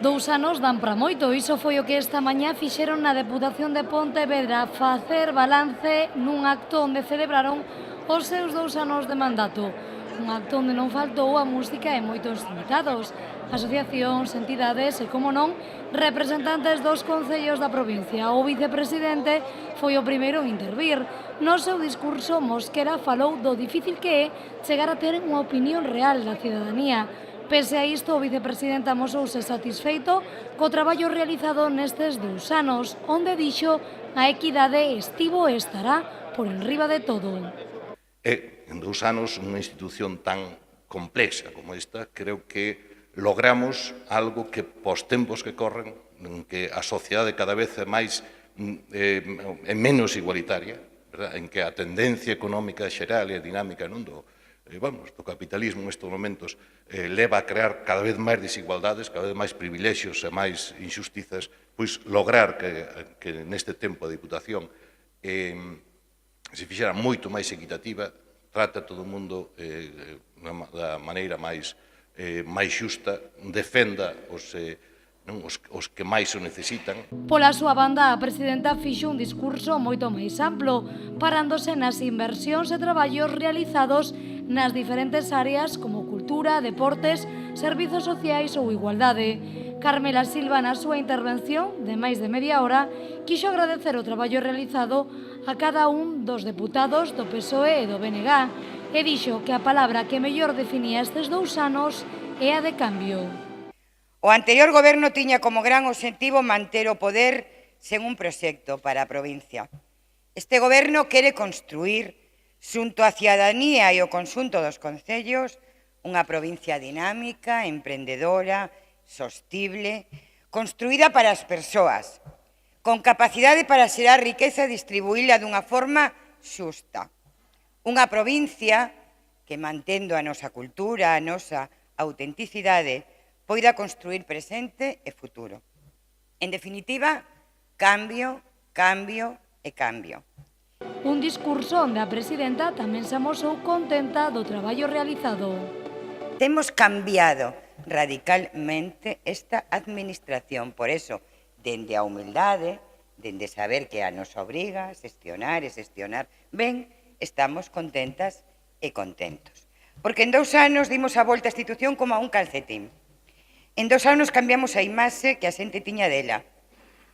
2 anos dan para moito, iso foi o que esta mañá fixeron na Deputación de Pontevedra, facer balance nun acto onde celebraron os seus 2 anos de mandato. Un acto onde non faltou a música e moitos invitados, asociacións, entidades e, como non, representantes dos concellos da provincia. O vicepresidente foi o primeiro en intervir. No seu discurso, Mosquera falou do difícil que é chegar a ter unha opinión real da cidadanía. Pese a isto, o vicepresidente amosouse satisfeito co traballo realizado nestes 2 anos, onde dixo a equidade estivo e estará por enriba de todo. En 2 anos, unha institución tan complexa como esta, creo que logramos algo que, pos tempos que corren, en que a sociedade cada vez é máis é menos igualitaria, verdad? En que a tendencia económica xeral e a dinámica non do capitalismo nestes momentos leva a crear cada vez máis desigualdades, cada vez máis privilexios e máis injustizas, pois lograr que neste tempo a Diputación se fixera moito máis equitativa, trata todo o mundo da maneira máis xusta, defenda os que máis o necesitan. Pola súa banda, a presidenta fixo un discurso moito máis amplo, parándose nas inversións e traballos realizados nas diferentes áreas como cultura, deportes, servizos sociais ou igualdade. Carmela Silva, na súa intervención de máis de media hora, quixo agradecer o traballo realizado a cada un dos deputados do PSOE e do BNG e dixo que a palabra que mellor definía estes 2 anos é a de cambio. O anterior goberno tiña como gran obxectivo manter o poder sen un proxecto para a provincia. Este goberno quere construir, xunto á cidadanía e o conxunto dos concellos, unha provincia dinámica, emprendedora, sostible, construída para as persoas, con capacidade para xerar riqueza e distribuíla dunha forma xusta. Unha provincia que, mantendo a nosa cultura, a nosa autenticidade, poida construir presente e futuro. En definitiva, cambio, cambio e cambio. Un discurso onde a presidenta tamén se amosou contenta do traballo realizado. Temos cambiado radicalmente esta administración, por eso, dende a humildade, dende saber que a nos obriga a xestionar ben, estamos contentas e contentos. Porque en 2 anos dimos a volta á institución como a un calcetín. En 2 anos cambiamos a imaxe que a xente tiña dela,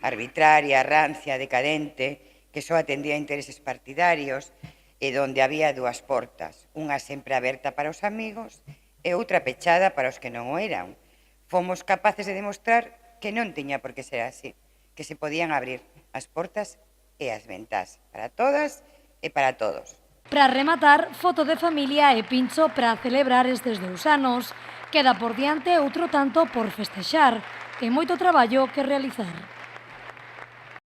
arbitraria, rancia, decadente, que só atendía a intereses partidarios e donde había 2 portas, unha sempre aberta para os amigos e outra pechada para os que non o eran. Fomos capaces de demostrar que non tiña por que ser así, que se podían abrir as portas e as ventás para todas e para todos. Para rematar, foto de familia e pincho para celebrar estes 2 anos. Queda por diante outro tanto por festexar e moito traballo que realizar.